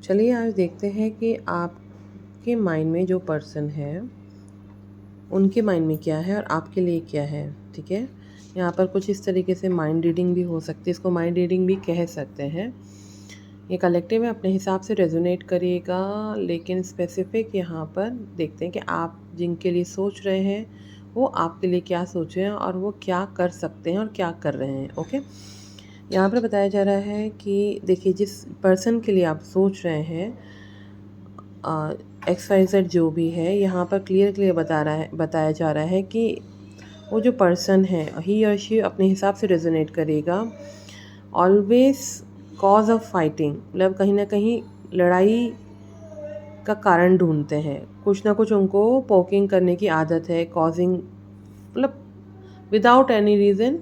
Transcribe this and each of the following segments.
चलिए आज देखते हैं कि आपके माइंड में जो पर्सन है उनके माइंड में क्या है और आपके लिए क्या है। ठीक है, यहाँ पर कुछ इस तरीके से माइंड रीडिंग भी हो सकती है, इसको माइंड रीडिंग भी कह सकते हैं। ये कलेक्टिव में अपने हिसाब से रेजोनेट करिएगा, लेकिन स्पेसिफिक यहाँ पर देखते हैं कि आप जिनके लिए सोच रहे हैं वो आपके लिए क्या सोच रहे हैं और वो क्या कर सकते हैं और क्या कर रहे हैं। ओके, यहाँ पर बताया जा रहा है कि देखिए जिस पर्सन के लिए आप सोच रहे हैं XYZ जो भी है, यहाँ पर क्लियर बताया जा रहा है कि वो जो पर्सन है ही और शी अपने हिसाब से रेजोनेट करेगा। ऑलवेज कॉज ऑफ फाइटिंग, मतलब कहीं ना कहीं लड़ाई का कारण ढूंढते हैं, कुछ ना कुछ उनको पोकिंग करने की आदत है, कॉजिंग, मतलब विदाउट एनी रीज़न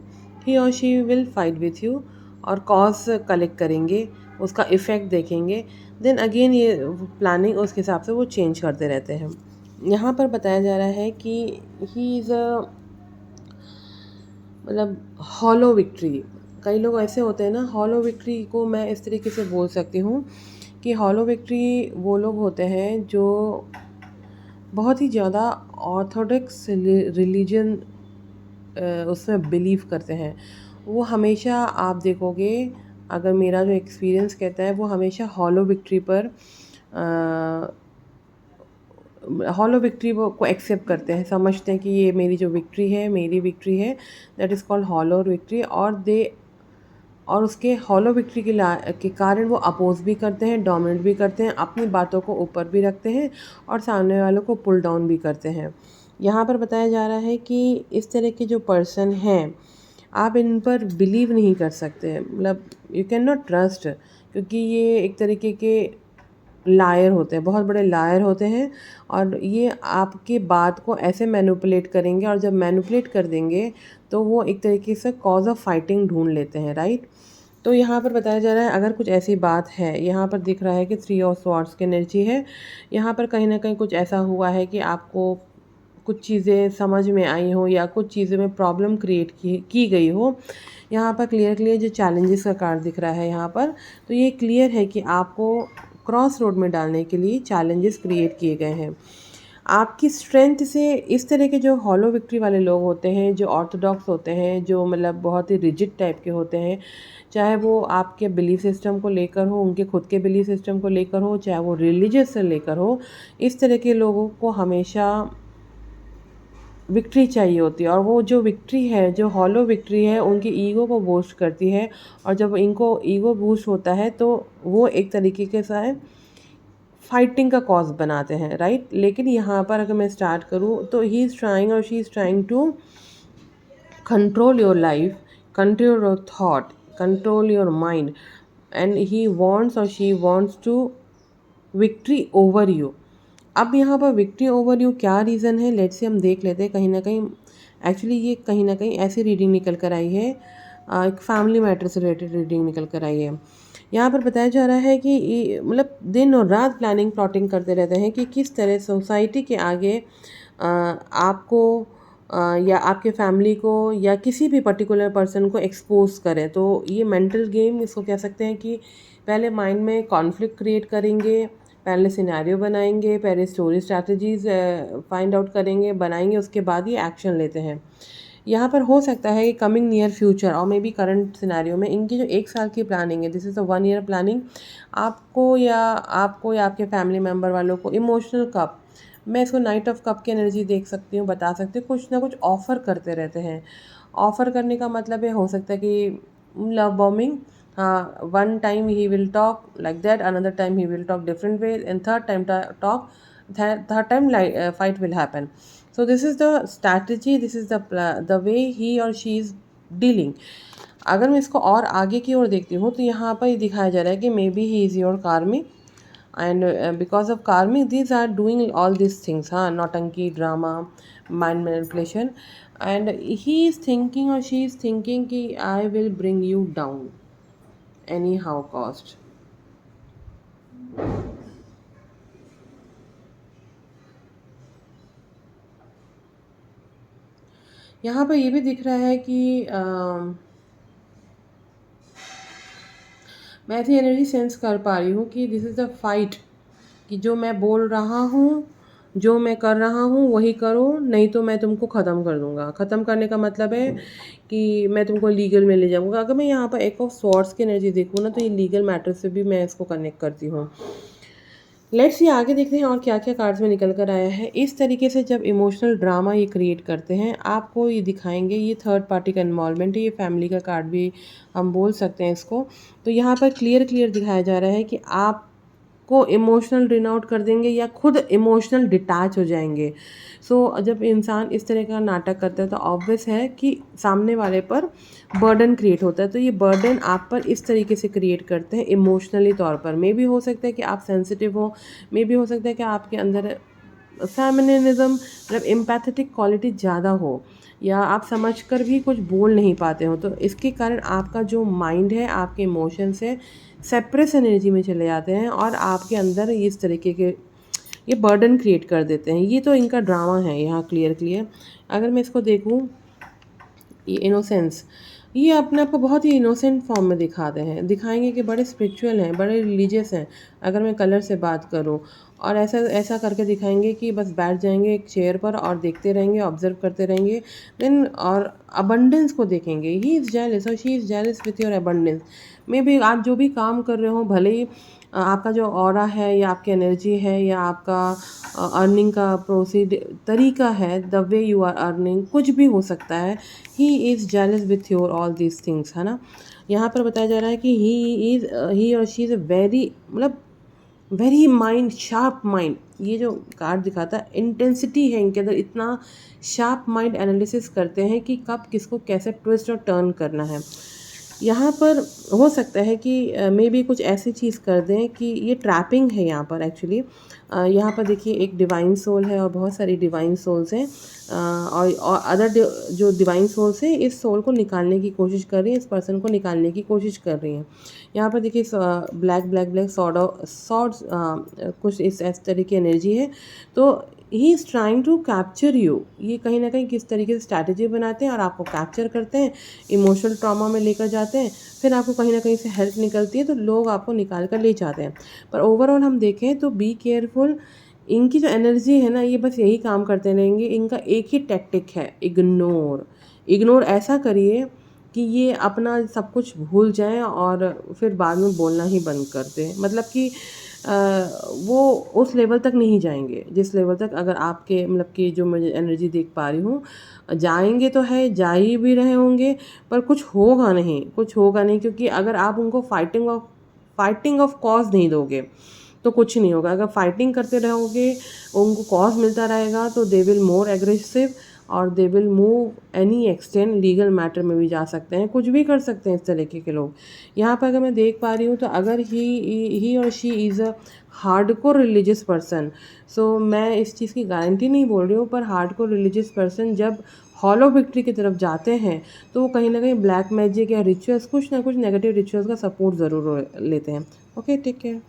ही और she will fight with you और कॉज कलेक्ट करेंगे, उसका इफ़ेक्ट देखेंगे, देन अगेन ये प्लानिंग उस हिसाब से वो चेंज करते रहते हैं। यहाँ पर बताया जा रहा है कि ही इज़ अ, मतलब हॉलो विक्ट्री। कई लोग ऐसे होते हैं ना, हॉलो विक्ट्री को मैं इस तरीके से बोल सकती हूँ कि हॉलो विक्ट्री वो लोग होते हैं जो बहुत ही ज़्यादा ऑर्थोडॉक्स रिलीजन उसमें बिलीव करते हैं। वो हमेशा आप देखोगे, अगर मेरा जो एक्सपीरियंस कहता है, वो हमेशा हॉलो विक्ट्री पर हॉलो विक्ट्री वो को एक्सेप्ट करते हैं, समझते हैं कि ये मेरी जो विक्ट्री है, मेरी विक्ट्री है, that is called hollow victory. और उसके हॉलो विक्ट्री के कारण वो अपोज भी करते हैं, डोमिनेट भी करते हैं, अपनी बातों को ऊपर भी रखते हैं और सामने वालों को पुल डाउन भी करते हैं। यहाँ पर बताया जा रहा है कि इस तरह के जो पर्सन हैं, आप इन पर बिलीव नहीं कर सकते, मतलब यू कैन नॉट ट्रस्ट, क्योंकि ये एक तरीके के लायर होते हैं, बहुत बड़े लायर होते हैं। और ये आपके बात को ऐसे मैनिपुलेट करेंगे, और जब मैनिपुलेट कर देंगे तो वो एक तरीके से कॉज ऑफ फाइटिंग ढूंढ लेते हैं, राइट। तो यहाँ पर बताया जा रहा है, अगर कुछ ऐसी बात है, यहाँ पर दिख रहा है कि 3 ऑफ स्वॉर्ड्स की एनर्जी है। यहाँ पर कहीं ना कहीं कुछ ऐसा हुआ है कि आपको कुछ चीज़ें समझ में आई हो या कुछ चीज़ों में प्रॉब्लम क्रिएट की गई हो। यहाँ पर क्लियर जो चैलेंजेस का कार्ड दिख रहा है यहाँ पर, तो ये क्लियर है कि आपको क्रॉस रोड में डालने के लिए चैलेंजेस क्रिएट किए गए हैं। आपकी स्ट्रेंथ से इस तरह के जो हॉलो विक्ट्री वाले लोग होते हैं, जो ऑर्थोडॉक्स होते हैं, जो मतलब बहुत ही रिजिड टाइप के होते हैं, चाहे वो आपके बिलीफ सिस्टम को लेकर हो, उनके खुद के बिलीफ सिस्टम को लेकर हो, चाहे वो रिलीजियस से लेकर हो, इस तरह के लोगों को हमेशा विक्ट्री चाहिए होती है। और वो जो विक्ट्री है, जो हॉलो विक्ट्री है, उनकी ईगो को बूस्ट करती है। और जब इनको ईगो बूस्ट होता है तो वो एक तरीके के साथ फाइटिंग का कॉज बनाते हैं, राइट। लेकिन यहाँ पर अगर मैं स्टार्ट करूँ तो ही इज़ ट्राइंग और she is trying to control your life, control your thought, control your mind, and he wants or she wants to victory over you। अब यहाँ पर विक्ट्री ओवर यू क्या रीज़न है, let's say हम देख लेते हैं। कहीं ना कहीं एक्चुअली ये कहीं ना कहीं ऐसी रीडिंग निकल कर आई है, एक फैमिली मैटर से रिलेटेड रीडिंग निकल कर आई है। यहाँ पर बताया जा रहा है कि मतलब दिन और रात प्लानिंग प्लॉटिंग करते रहते हैं कि किस तरह सोसाइटी के आगे आपको या आपके फैमिली को या किसी भी पर्टिकुलर पर्सन को एक्सपोज करें। तो ये मेंटल गेम इसको कह सकते हैं कि पहले माइंड में कॉन्फ्लिक्ट क्रिएट करेंगे, पहले सिनेरियो बनाएंगे, पहले स्टोरी स्ट्रैटेजीज फाइंड आउट करेंगे, बनाएंगे, उसके बाद ही एक्शन लेते हैं। यहाँ पर हो सकता है कि कमिंग नियर फ्यूचर और मे बी करंट सिनेरियो में इनकी जो 1 साल की प्लानिंग है, this is a 1 year planning, आपको या आपके फैमिली मेम्बर वालों को इमोशनल कप, मैं इसको नाइट ऑफ कप की एनर्जी देख सकती हूँ, बता सकती हूँ, कुछ ना कुछ ऑफ़र करते रहते हैं। ऑफ़र करने का मतलब ये हो सकता है कि लव बॉम्बिंग, हाँ, one time he will talk like that, another time he will talk different way, and third time talk, third time fight will happen. So this is the strategy, this is the way he or she is dealing। अगर मैं इसको और आगे की ओर देखती हूँ तो यहाँ पर ये दिखाया जा रहा है कि may be he is your कार्मिक, and because of karmic these are doing all these things, हाँ, नौटंकी, drama, mind manipulation, and he is thinking or she is thinking कि I will bring you down anyhow cost। यहाँ पर ये भी दिख रहा है कि मैं ऐसी एनर्जी सेंस कर पा रही हूँ कि दिस इज़ अ फाइट, कि जो मैं बोल रहा हूँ, जो मैं कर रहा हूँ वही करो, नहीं तो मैं तुमको ख़त्म कर दूँगा। ख़त्म करने का मतलब है कि मैं तुमको लीगल में ले जाऊँगा। अगर मैं यहाँ पर एक ऑफ स्वॉर्ड्स की एनर्जी देखूँ ना, तो ये लीगल मैटर से भी मैं इसको कनेक्ट करती हूँ। लेट्स ये आगे देखते हैं और क्या क्या कार्ड्स में निकल कर आया है। इस तरीके से जब इमोशनल ड्रामा ये क्रिएट करते हैं, आपको ये दिखाएंगे, ये थर्ड पार्टी का इन्वॉल्वमेंट है, ये फैमिली का कार्ड भी हम बोल सकते हैं इसको। तो यहाँ पर क्लियर क्लियर दिखाया जा रहा है कि आप को इमोशनल ड्रेन आउट कर देंगे या खुद इमोशनल डिटैच हो जाएंगे। सो जब इंसान इस तरह का नाटक करता है तो ऑब्वियस है कि सामने वाले पर बर्डन क्रिएट होता है। तो ये बर्डन आप पर इस तरीके से क्रिएट करते हैं इमोशनली तौर पर। मे भी हो सकता है कि आप सेंसिटिव हो, मे भी हो सकता है कि आपके अंदर फेमिनिज्म मतलब एम्पैथेटिक क्वालिटी ज़्यादा हो, या आप समझकर भी कुछ बोल नहीं पाते हो। तो इसके कारण आपका जो माइंड है, आपके इमोशंस है, सेप्रेस एनर्जी में चले जाते हैं और आपके अंदर इस तरीके के ये बर्डन क्रिएट कर देते हैं। ये तो इनका ड्रामा है यहाँ क्लियर क्लियर। अगर मैं इसको देखूँ, ये इनोसेंस, ये अपने आप को बहुत ही इनोसेंट फॉर्म में दिखाते हैं, दिखाएंगे कि बड़े स्पिरिचुअल हैं, बड़े रिलीजियस हैं। अगर मैं कलर से बात करूँ, और ऐसा ऐसा करके दिखाएंगे कि बस बैठ जाएंगे एक चेयर पर और देखते रहेंगे, ऑब्जर्व करते रहेंगे। देन और अबंडेंस को देखेंगे, ही इज़ जेलस और she is jealous with your abundance. May be आप जो भी काम कर रहे हो, भले ही आपका जो ऑरा है या आपकी एनर्जी है या आपका अर्निंग का प्रोसीड तरीका है, the way you are earning, कुछ भी हो सकता है। He is jealous with your all these things, है ना। यहाँ पर बताया जा रहा है कि ही और शी इज़ अ वेरी मतलब वेरी माइंड शार्प माइंड। ये जो कार्ड दिखाता है, इंटेंसिटी है इनके अंदर, इतना शार्प माइंड एनालिसिस करते हैं कि कब किसको कैसे ट्विस्ट और टर्न करना है। यहाँ पर हो सकता है कि मे बी कुछ ऐसी चीज़ कर दें कि ये ट्रैपिंग है यहाँ पर एक्चुअली। यहाँ पर देखिए एक डिवाइन सोल है और बहुत सारी डिवाइन सोल्स हैं, और अदर जो डिवाइन सोल्स हैं इस सोल को निकालने की कोशिश कर रही हैं, इस पर्सन को निकालने की कोशिश कर रही हैं। यहाँ पर देखिए ब्लैक ब्लैक ब्लैक सॉर्ड्स कुछ इस तरह की एनर्जी है। तो he is trying to capture you, ये कहीं ना कहीं किस तरीके से स्ट्रैटेजी बनाते हैं और आपको कैप्चर करते हैं, इमोशनल ट्रॉमा में लेकर जाते हैं, फिर आपको कहीं ना कहीं से हेल्प निकलती है तो लोग आपको निकाल कर ले जाते हैं। पर ओवरऑल हम देखें तो बी केयरफुल। इनकी जो एनर्जी है ना, ये बस यही काम करते रहेंगे। इनका एक ही टैक्टिक है, इग्नोर। इग्नोर ऐसा करिए कि ये अपना सब कुछ भूल जाएं और फिर बाद में बोलना ही बंद कर दें। मतलब कि वो उस लेवल तक नहीं जाएंगे जिस लेवल तक अगर आपके मतलब कि जो मैं एनर्जी देख पा रही हूँ, जाएंगे तो है, जा ही भी रहे होंगे, पर कुछ होगा नहीं, कुछ होगा नहीं। क्योंकि अगर आप उनको फाइटिंग ऑफ कॉज नहीं दोगे तो कुछ नहीं होगा। अगर फाइटिंग करते रहोगे, उनको कॉज मिलता रहेगा, तो दे विल मोर एग्रेसिव और they will move any extend, legal matter में भी जा सकते हैं, कुछ भी कर सकते हैं इस तरीके के लोग। यहाँ पर अगर मैं देख पा रही हूँ तो अगर ही और she is a hardcore religious person, so मैं इस चीज़ की गारंटी नहीं बोल रही हूँ, पर हार्डकोर रिलीजियस पर्सन जब हॉलो विक्ट्री की तरफ जाते हैं तो वो कहीं ना कहीं ब्लैक मैजिक या रिचुअल्स, कुछ ना कुछ नेगेटिव रिचुअल्स का सपोर्ट ज़रूर लेते हैं। Okay, take care.